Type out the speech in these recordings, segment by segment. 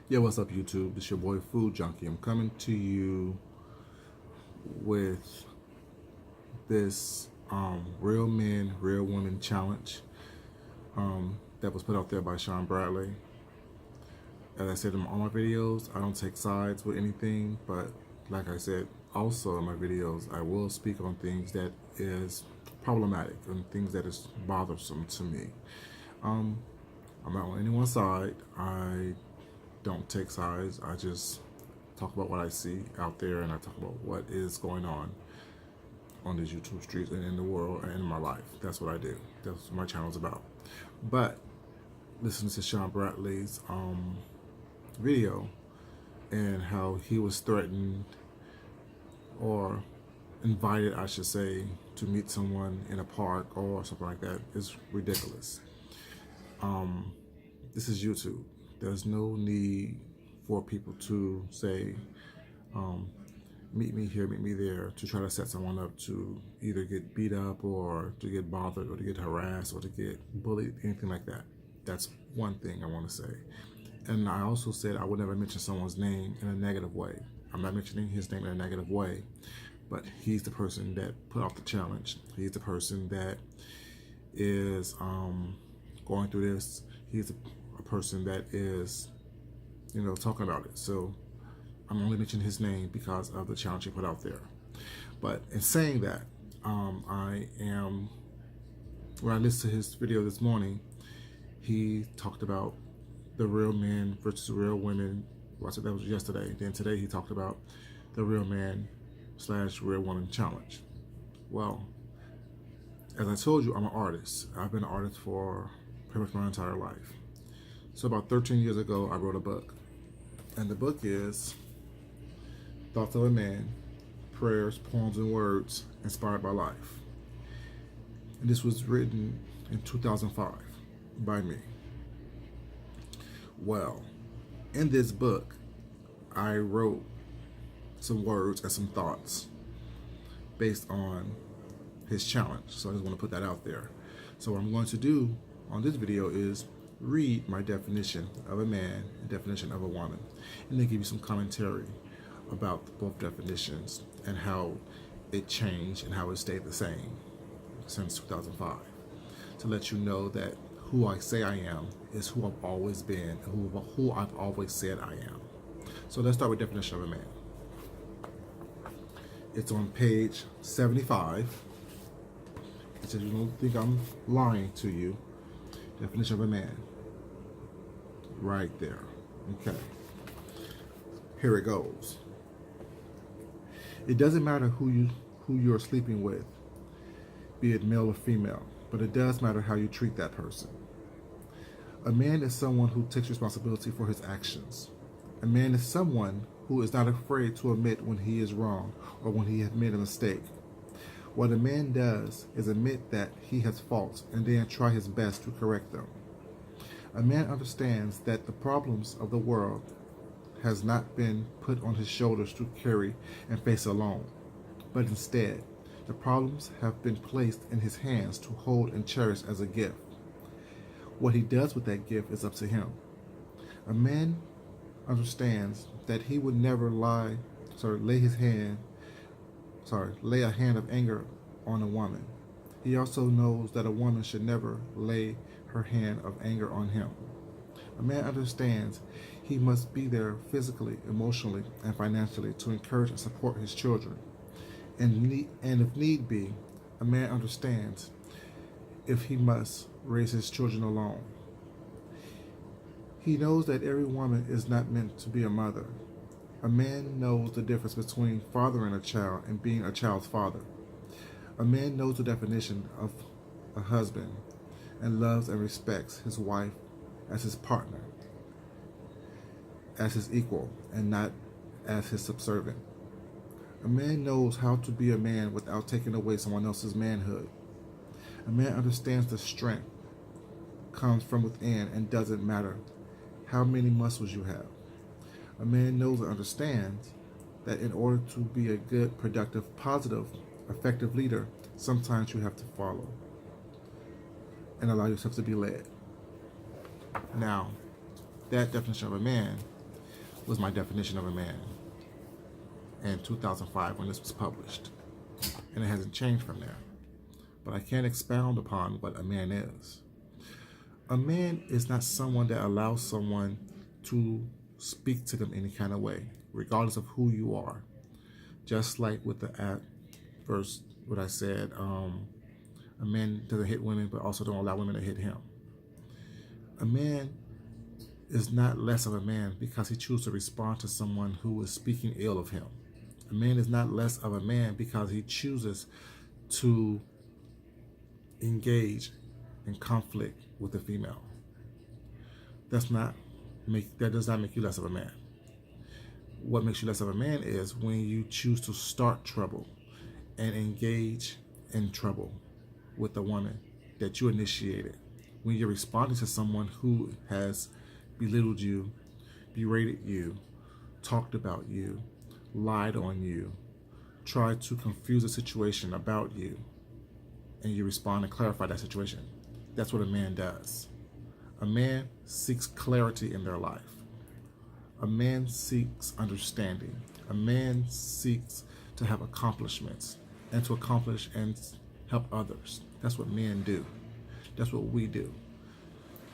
Yeah, what's up, YouTube? It's your boy Food Junkie. I'm coming to you with this Real Men, Real Women challenge that was put out there by Sean Bradley. As I said in all my videos, I don't take sides with anything, but like I said, also in my videos, I will speak on things that is problematic and things that is bothersome to me. Um, I'm not on anyone's side. I don't take sides. I just talk about what I see out there, and I talk about what is going on these YouTube streets and in the world and in my life. That's what I do. That's what my channel's about. But listening to Sean Bradley's video and how he was threatened or invited, I should say, to meet someone in a park or something like that is ridiculous. This is YouTube. There's no need for people to say, meet me here, meet me there, to try to set someone up to either get beat up or to get bothered or to get harassed or to get bullied, anything like that. That's one thing I want to say. And I also said I would never mention someone's name in a negative way. I'm not mentioning his name in a negative way, but he's the person that put out the challenge. He's the person that is going through this. He's a person that is, talking about it. So I'm only mentioning his name because of the challenge he put out there. But in saying that, when I listened to his video this morning, he talked about the real men versus real women. Well, that was yesterday. Then today he talked about the real man / real woman challenge. Well, as I told you, I'm an artist. I've been an artist for pretty much my entire life. So about 13 years ago, I wrote a book. And the book is Thoughts of a Man, Prayers, Poems, and Words Inspired by Life. And this was written in 2005 by me. Well, in this book, I wrote some words and some thoughts based on his challenge. So I just want to put that out there. So what I'm going to do on this video is read my definition of a man and definition of a woman, and then give you some commentary about both definitions and how it changed and how it stayed the same since 2005, to let you know that who I say I am is who I've always been and who I've always said I am. So let's start with definition of a man. It's on page 75. It says, you don't think I'm lying to you. Definition of a man. Right there. Okay. Here it goes. It doesn't matter who you're sleeping with, be it male or female, but it does matter how you treat that person. A man is someone who takes responsibility for his actions. A man is someone who is not afraid to admit when he is wrong or when he has made a mistake. What a man does is admit that he has faults and then try his best to correct them. A man understands that the problems of the world has not been put on his shoulders to carry and face alone, but instead, the problems have been placed in his hands to hold and cherish as a gift. What he does with that gift is up to him. A man understands that he would never lay a hand of anger on a woman. He also knows that a woman should never lay her hand of anger on him. A man understands he must be there physically, emotionally, and financially to encourage and support his children. And if need be, a man understands if he must raise his children alone. He knows that every woman is not meant to be a mother. A man knows the difference between fathering a child and being a child's father. A man knows the definition of a husband and loves and respects his wife as his partner, as his equal, and not as his subservient. A man knows how to be a man without taking away someone else's manhood. A man understands the strength comes from within and doesn't matter how many muscles you have. A man knows and understands that in order to be a good, productive, positive, effective leader, sometimes you have to follow and allow yourself to be led. Now, that definition of a man was my definition of a man in 2005 when this was published. And it hasn't changed from there. But I can't expound upon what a man is. A man is not someone that allows someone to speak to them any kind of way, regardless of who you are. Just like with the verse, what I said, a man doesn't hit women, but also don't allow women to hit him. A man is not less of a man because he chooses to respond to someone who is speaking ill of him. A man is not less of a man because he chooses to engage in conflict with a female. That does not make you less of a man. What makes you less of a man is when you choose to start trouble and engage in trouble with the woman that you initiated. When you're responding to someone who has belittled you, berated you, talked about you, lied on you, tried to confuse a situation about you, and you respond and clarify that situation. That's what a man does. A man seeks clarity in their life. A man seeks understanding. A man seeks to have accomplishments and to accomplish and help others. That's what men do. That's what we do.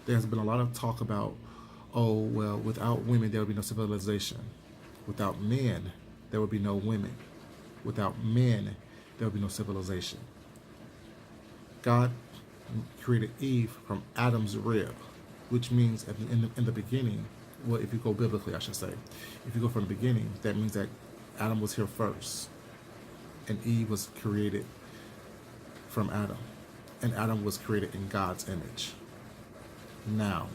There's been a lot of talk about, oh, well, without women, there would be no civilization. Without men, there would be no women. Without men, there would be no civilization. God created Eve from Adam's rib, which means in the beginning, well, if you go biblically, I should say, if you go from the beginning, that means that Adam was here first, and Eve was created from Adam, and Adam was created in God's image. Now,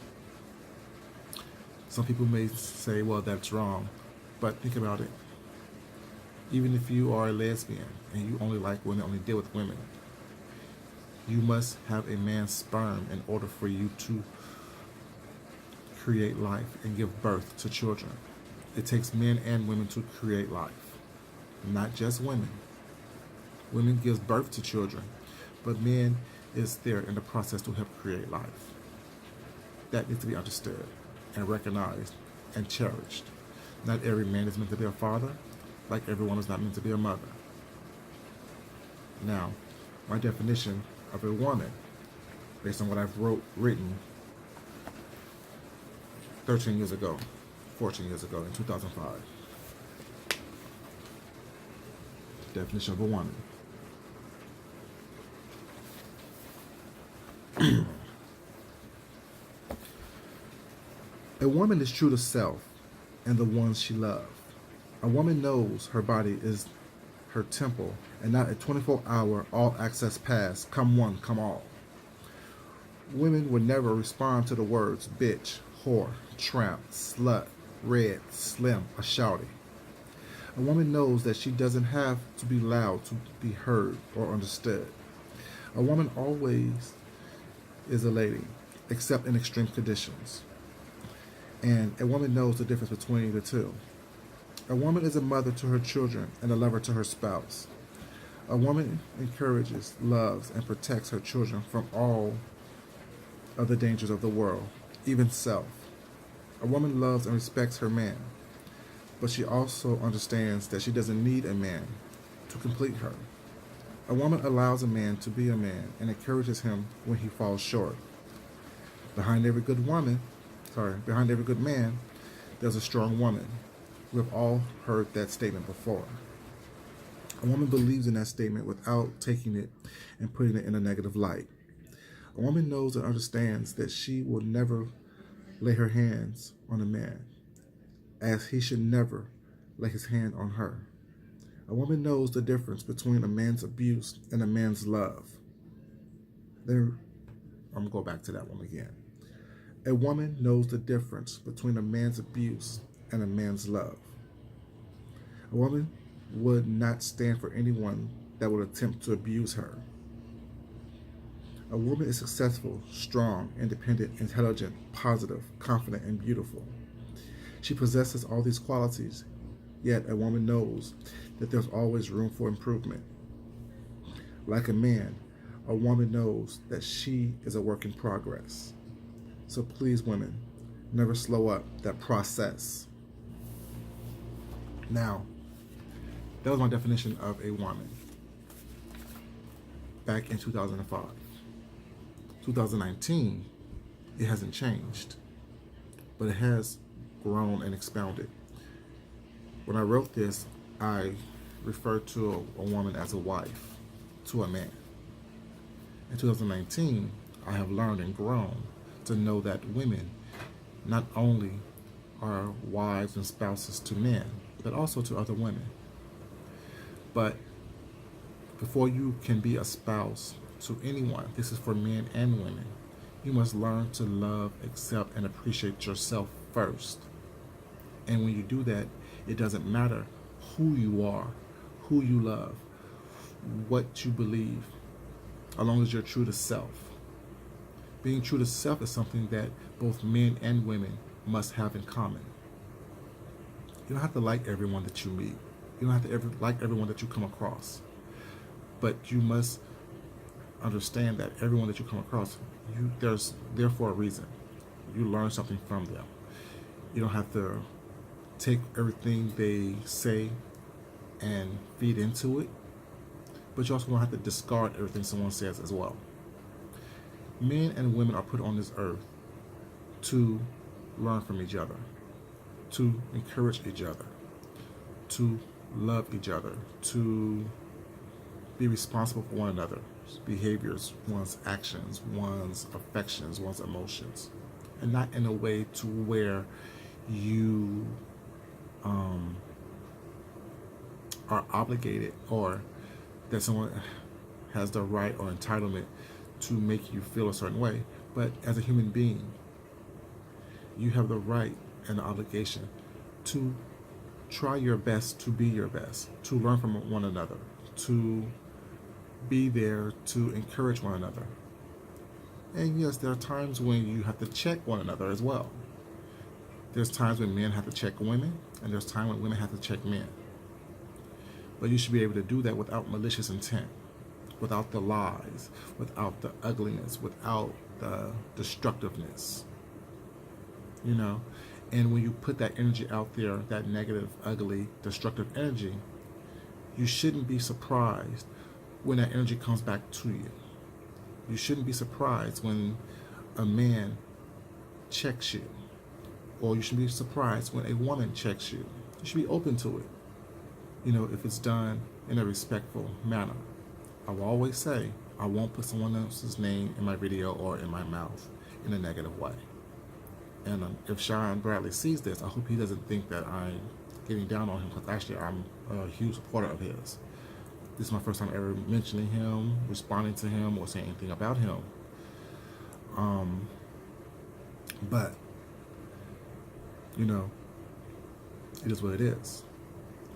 some people may say, well, that's wrong, but think about it. Even if you are a lesbian and you only like women, only deal with women, you must have a man's sperm in order for you to create life and give birth to children. It takes men and women to create life, not just women. Women gives birth to children, but men is there in the process to help create life. That needs to be understood and recognized and cherished. Not every man is meant to be a father, like everyone is not meant to be a mother. Now, my definition of a woman, based on what I've written 14 years ago, in 2005. Definition of a woman. A woman is true to self and the ones she loves. A woman knows her body is her temple and not a 24-hour all-access pass, come one, come all. Women would never respond to the words bitch, whore, tramp, slut, red, slim, or shouty. A woman knows that she doesn't have to be loud to be heard or understood. A woman always is a lady, except in extreme conditions. And a woman knows the difference between the two. A woman is a mother to her children and a lover to her spouse. A woman encourages, loves, and protects her children from all of the dangers of the world, even self. A woman loves and respects her man, but she also understands that she doesn't need a man to complete her. A woman allows a man to be a man and encourages him when he falls short. Behind every good man, there's a strong woman. We've all heard that statement before. A woman believes in that statement without taking it and putting it in a negative light. A woman knows and understands that she will never lay her hands on a man, as he should never lay his hand on her. A woman knows the difference between a man's abuse and a man's love. Then I'm going to go back to that one again. A woman knows the difference between a man's abuse and a man's love. A woman would not stand for anyone that would attempt to abuse her. A woman is successful, strong, independent, intelligent, positive, confident, and beautiful. She possesses all these qualities, yet a woman knows that there's always room for improvement. Like a man, a woman knows that she is a work in progress. So please, women, never slow up that process. Now, that was my definition of a woman back in 2005. 2019, it hasn't changed, but it has grown and expounded. When I wrote this, I referred to a woman as a wife to a man. In 2019, I have learned and grown to know that women not only are wives and spouses to men, but also to other women. But before you can be a spouse to anyone, this is for men and women, you must learn to love, accept, and appreciate yourself first. And when you do that, it doesn't matter who you are, who you love, what you believe, as long as you're true to self. Being true to self is something that both men and women must have in common. You don't have to like everyone that you meet. You don't have to like everyone that you come across. But you must understand that everyone that you come across, there's there for a reason. You learn something from them. You don't have to take everything they say and feed into it, but you also don't have to discard everything someone says as well. Men and women are put on this earth to learn from each other, to encourage each other, to love each other, to be responsible for one another's behaviors, one's actions, one's affections, one's emotions, and not in a way to where you are obligated or that someone has the right or entitlement to make you feel a certain way. But as a human being, you have the right and the obligation to try your best to be your best, to learn from one another, to be there to encourage one another. And yes, there are times when you have to check one another as well. There's times when men have to check women, and there's times when women have to check men. But you should be able to do that without malicious intent, without the lies, without the ugliness, without the destructiveness. You know? And when you put that energy out there, that negative, ugly, destructive energy, you shouldn't be surprised when that energy comes back to you. You shouldn't be surprised when a man checks you, or you should be surprised when a woman checks you. You should be open to it, you know, if it's done in a respectful manner. I will always say, I won't put someone else's name in my video or in my mouth in a negative way. And if Sean Bradley sees this, I hope he doesn't think that I'm getting down on him, because actually I'm a huge supporter of his. This is my first time ever mentioning him, responding to him, or saying anything about him. But, you know, it is what it is.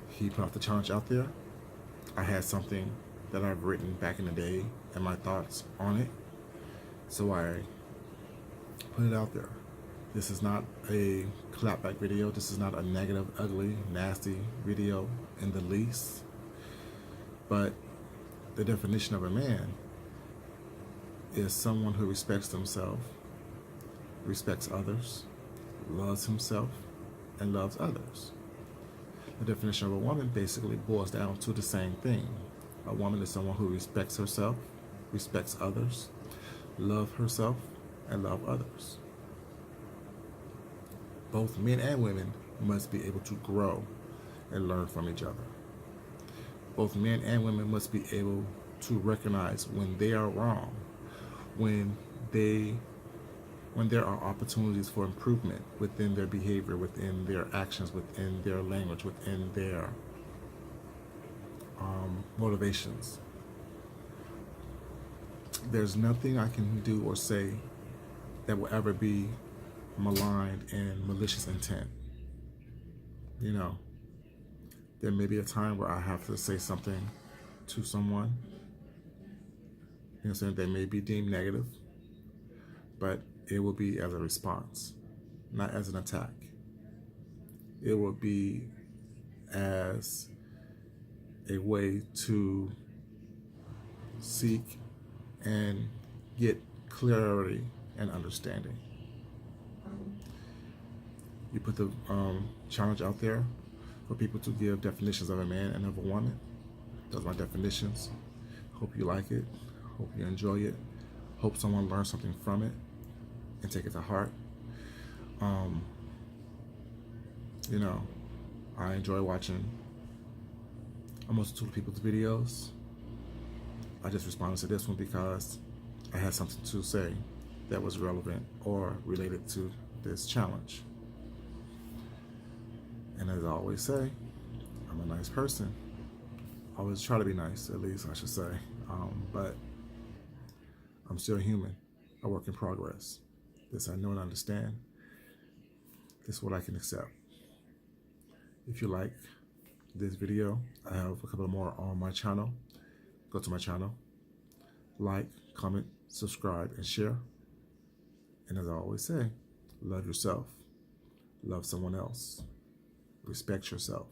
He put out the challenge out there. I had something that I've written back in the day and my thoughts on it. So I put it out there. This is not a clapback video. This is not a negative, ugly, nasty video in the least. But the definition of a man is someone who respects themselves, respects others, loves himself, and loves others. The definition of a woman basically boils down to the same thing. A woman is someone who respects herself, respects others, loves herself, and loves others. Both men and women must be able to grow and learn from each other. Both men and women must be able to recognize when they are wrong, when there are opportunities for improvement within their behavior, within their actions, within their language, within their motivations. There's nothing I can do or say that will ever be maligned and malicious intent. You know, there may be a time where I have to say something to someone, you know, saying they may be deemed negative, but it will be as a response, not as an attack. It will be as a way to seek and get clarity and understanding. You put the challenge out there for people to give definitions of a man and of a woman. Those are my definitions. Hope you like it. Hope you enjoy it. Hope someone learns something from it and take it to heart. You know, I enjoy watching a multitude of people's videos. I just responded to this one because I had something to say that was relevant or related to this challenge. And as I always say, I'm a nice person. I always try to be nice, at least I should say. But I'm still human, a work in progress. This I know and understand. This is what I can accept. If you like this video, I have a couple more on my channel. Go to my channel, like, comment, subscribe, and share. And as I always say, love yourself, love someone else, respect yourself,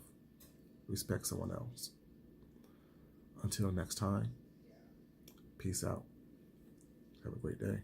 respect someone else. Until next time, peace out. Have a great day.